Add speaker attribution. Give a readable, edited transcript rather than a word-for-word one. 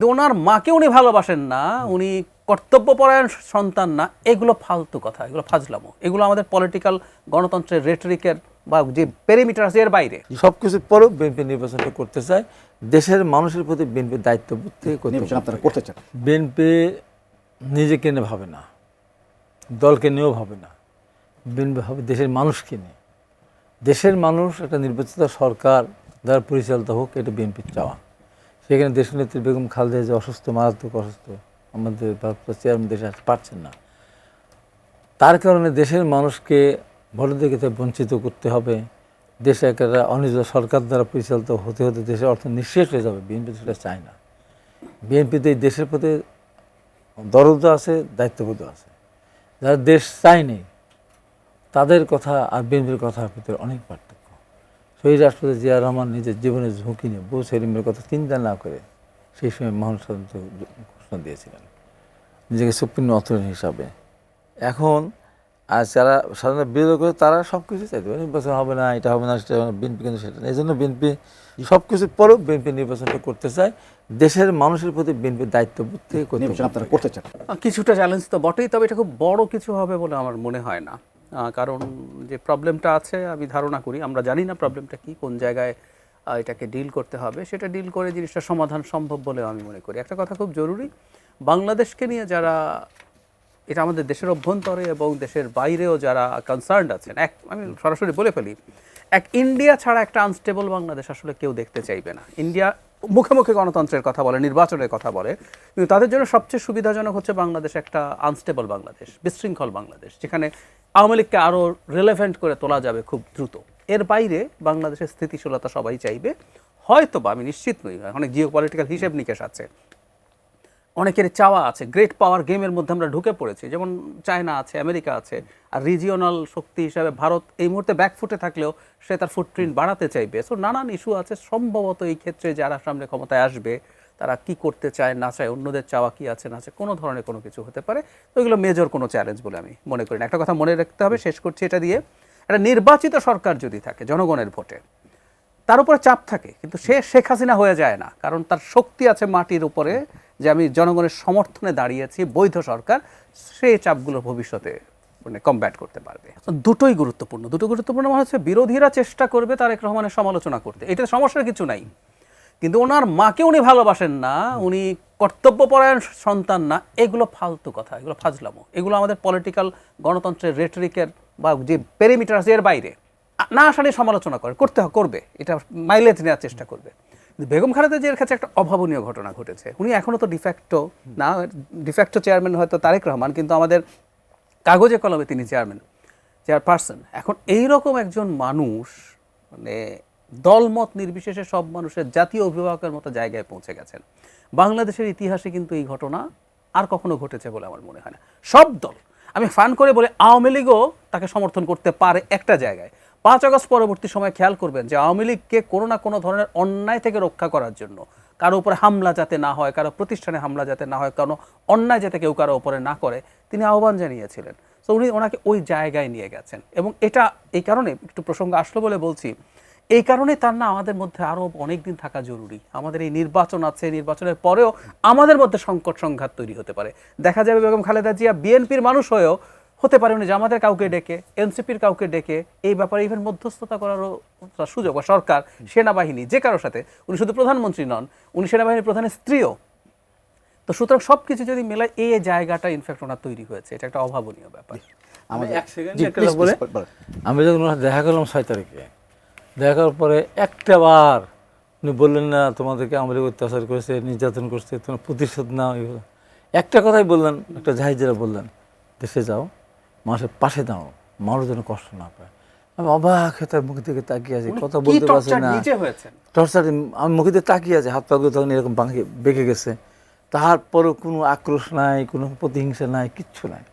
Speaker 1: ওনার মাকে উনি ভালোবাসেন না, উনি কর্তব্যপরায়ণ সন্তান না, এগুলো ফালতু কথা, এগুলো ফাজলামো, এগুলো আমাদের পলিটিক্যাল গণতন্ত্রের রেটরিকের বা যে পেরিমিটার আছে এর বাইরে।
Speaker 2: সবকিছু পরেও বিএনপি নির্বাচনটা করতে চায়, দেশের মানুষের প্রতি বিএনপির দায়িত্ববোধ থেকে
Speaker 3: আপনারা করতে চান।
Speaker 2: বিএনপি নিজেকে নিয়ে ভাবে না, দলকে নিয়েও ভাবে না, বিএনপি ভাবে দেশের মানুষকে নিয়ে। দেশের মানুষ একটা নির্বাচিত সরকার দ্বারা পরিচালিত হোক, এটা বিএনপির চাওয়া। সেখানে দেশনেত্রী বেগম খালেদা যে অসুস্থ, মারাত্মক অসুস্থ, আমাদের ভারপ্রাপ্ত চেয়ারম্যান দেশে আসতে পারছেন না, তার কারণে দেশের মানুষকে ভোটাধিকার বঞ্চিত করতে হবে। দেশে একটা অনিজ সরকার দ্বারা পরিচালিত হতে হতে দেশের অর্থ নিঃশেষ হয়ে যাবে। বিএনপি সেটা চায় না। বিএনপিতে এই দেশের প্রতি দরদ আছে, দায়িত্ববোধ আছে। যারা দেশ চায়নি তাদের কথা আর বিএনপির কথার ভিতরে অনেক পার্থক্য। শহীদ রাষ্ট্রপতি জিয়া রহমান নিজের জীবনের ঝুঁকি নিয়ে বউ সেলিমের কথা চিন্তা না করে সেই সময় মহান স্বাধীনতা ঘোষণা দিয়েছিলেন নিজেকে সুপ্রিম অথরিটি হিসাবে। এখন আর যারা স্বাধীনতা বিরোধ করে তারা সব কিছু চাইতে পারে, নির্বাচন হবে না, এটা হবে না, সেটা হবে না। বিএনপি কিন্তু সেটা না। এই জন্য বিএনপি সব কিছুর পরেও বিএনপি নির্বাচনটা করতে চায়, দেশের মানুষের প্রতি বিএনপির দায়িত্ববোধ থেকে
Speaker 3: আপনারা করতে চান।
Speaker 1: কিছুটা চ্যালেঞ্জ তো বটেই, তবে এটা খুব বড় কিছু হবে বলে আমার মনে হয় না। কারণ যে প্রবলেমটা আছে, আমি ধারণা করি, আমরা জানি না প্রবলেমটা কি, কোন জায়গায় এটাকে ডিল করতে হবে, সেটা ডিল করে জিনিসটা সমাধান সম্ভব বলে আমি মনে করি। একটা কথা খুব জরুরি, বাংলাদেশকে নিয়ে যারা, এটা আমাদের দেশের অভ্যন্তরে এবং দেশের বাইরেও যারা কনসার্নড আছেন, আমি সরাসরি বলে ফেলি, ইন্ডিয়া ছাড়া একটা আনস্টেবল বাংলাদেশ আসলে কেউ দেখতে চাইবে না। ইন্ডিয়া মুখে মুখে গণতন্ত্রের কথা বলে, নির্বাচনের কথা বলে, কিন্তু তাদের জন্য সবচেয়ে সুবিধাজনক হচ্ছে বাংলাদেশ একটা আনস্টেবল বাংলাদেশ, বিশৃঙ্খল বাংলাদেশ, যেখানে আওয়ামী লীগকে আরও রিলেভেন্ট করে তোলা যাবে খুব দ্রুত। এর বাইরে বাংলাদেশের স্থিতিশীলতা সবাই চাইবে, হয়তো বা, আমি নিশ্চিত নই, অনেক জিও পলিটিক্যাল হিসেব নিকেশ আছে, অনেকের চাওয়া আছে। গ্রেট পাওয়ার গেমের মধ্যে আমরা ঢুকে পড়েছি, যেমন চায়না আছে, আমেরিকা আছে, আর রিজিওনাল শক্তি হিসাবে ভারত এই মুহূর্তে ব্যাকফুটে থাকলেও সে তার ফুটপ্রিন্ট বাড়াতে চাইবে। সো নানান ইস্যু আছে। সম্ভবত এই ক্ষেত্রে যারা সামনে ক্ষমতায় আসবে তারা কি করতে চায় না চায়, অন্যদের চাওয়া কি আছে না আছে, কোনো ধরনের কোনো কিছু হতে পারে। তো এগুলো মেজর কোনো চ্যালেঞ্জ বলে আমি মনে করি না। একটা কথা মনে রাখতে হবে, শেষ করছি এটা দিয়ে, একটা নির্বাচিত সরকার যদি থাকে জনগণের ভোটে, তার উপরে চাপ থাকে, কিন্তু সে শেখ হাসিনা হয়ে যায় না, কারণ তার শক্তি আছে মাটির উপরে, যে আমি জনগণের সমর্থনে দাঁড়িয়েছি, বৈধ সরকার, সেই চাপগুলো ভবিষ্যতে মানে কমব্যাট করতে পারবে। দুটোই গুরুত্বপূর্ণ। মানে হচ্ছে বিরোধীরা চেষ্টা করবে তারেক রহমানের সমালোচনা করতে, এটা সমস্যার কিছু নাই, কিন্তু ওনার মাকে উনি ভালোবাসেন না, উনি কর্তব্যপরায়ণ সন্তান না, এগুলো ফালতু কথা, এগুলো ফাজলামো, এগুলো আমাদের পলিটিক্যাল গণতন্ত্রের রেটরিকের বা যে পেরিমিটার আছে এর বাইরে। না আসলে সমালোচনা করবে, এটা মাইলেজ নেওয়ার চেষ্টা করবে। বেগম খালেদা জিয়ার কাছে একটা অভাবনীয় ঘটনা ঘটেছে। উনি এখনও তো ডিফ্যাক্টো না, ডিফ্যাক্টো চেয়ারম্যান হয়তো তারেক রহমান, কিন্তু আমাদের কাগজে কলমে তিনি চেয়ারপারসন। এখন এইরকম একজন মানুষ, মানে দলমত নির্বিশেষে সব মানুষের জাতীয় অভিভাবকের মতো জায়গায় পৌঁছে গেছেন। বাংলাদেশের ইতিহাসে কিন্তু এই ঘটনা আর কখনো ঘটেছে বলে আমার মনে হয় না। সব দল, আমি ফান করে বলে, আওয়ামী লীগও তাকে সমর্থন করতে পারে একটা জায়গায়। 5 আগস্ট পরবর্তী সময় খেয়াল করবেন যে আওয়ামী লীগকে কোনো না কোনো ধরনের অন্যায় থেকে রক্ষা করার জন্য, কারো উপরে হামলা যাতে না হয়, কারো প্রতিষ্ঠানে হামলা যাতে না হয়, কারো অন্যায় যাতে কেউ কারো উপরে না করে, তিনি আহ্বান জানিয়েছিলেন। তো উনি ওনাকে ওই জায়গায় নিয়ে গেছেন, এবং এটা এই কারণে একটু প্রসঙ্গ আসলো বলে বলছি, এই কারণে তার না আমাদের মধ্যে আরও অনেক দিন থাকা জরুরি। আমাদের এই নির্বাচন আছে, নির্বাচনের পরেও আমাদের মধ্যে সংকট সংঘাত তৈরি হতে পারে। দেখা যাবে বেগম খালেদা জিয়া বিএনপির মানুষ হয়েও হতে পারে উনি জামাতের কাউকে ডেকে, এনসিপির কাউকে ডেকে এই ব্যাপারে ইভেন মধ্যস্থতা করারও সুযোগ, বা সরকার, সেনাবাহিনী, যে কারোর সাথে, উনি শুধু প্রধানমন্ত্রী নন, উনি সেনাবাহিনীর প্রধানের স্ত্রীও। তো সুতরাং সব কিছু যদি মেলায়, এই জায়গাটা ইনফ্যাক্ট ওনার তৈরি হয়েছে, এটা একটা অভাবনীয় ব্যাপার।
Speaker 2: আমি যখন দেখা করলাম 6 তারিখে, দেখা করার পরে একটা বার উনি বললেন না তোমাদেরকে আমাদের অত্যাচার করেছে, নির্যাতন করছে, তোমার প্রতিশোধ নাও, এগুলো একটা কথাই বললেন, একটা জাহিজেরা বললেন, দেশে যাও, মানুষের পাশে দাও, মানুষ যেন কষ্ট না পায়। আমি অবাক হয়ে তার মুখের দিকে তাকিয়ে আছি, কথা বলতে পারছি না, টর্চার। আমি মুখের দিকে তাকিয়ে আছি, হাত পাগুলো তখন এরকম বেঁকে গেছে, তারপরেও কোনো আক্রোশ নাই, কোনো প্রতিহিংসা নাই, কিচ্ছু নাই।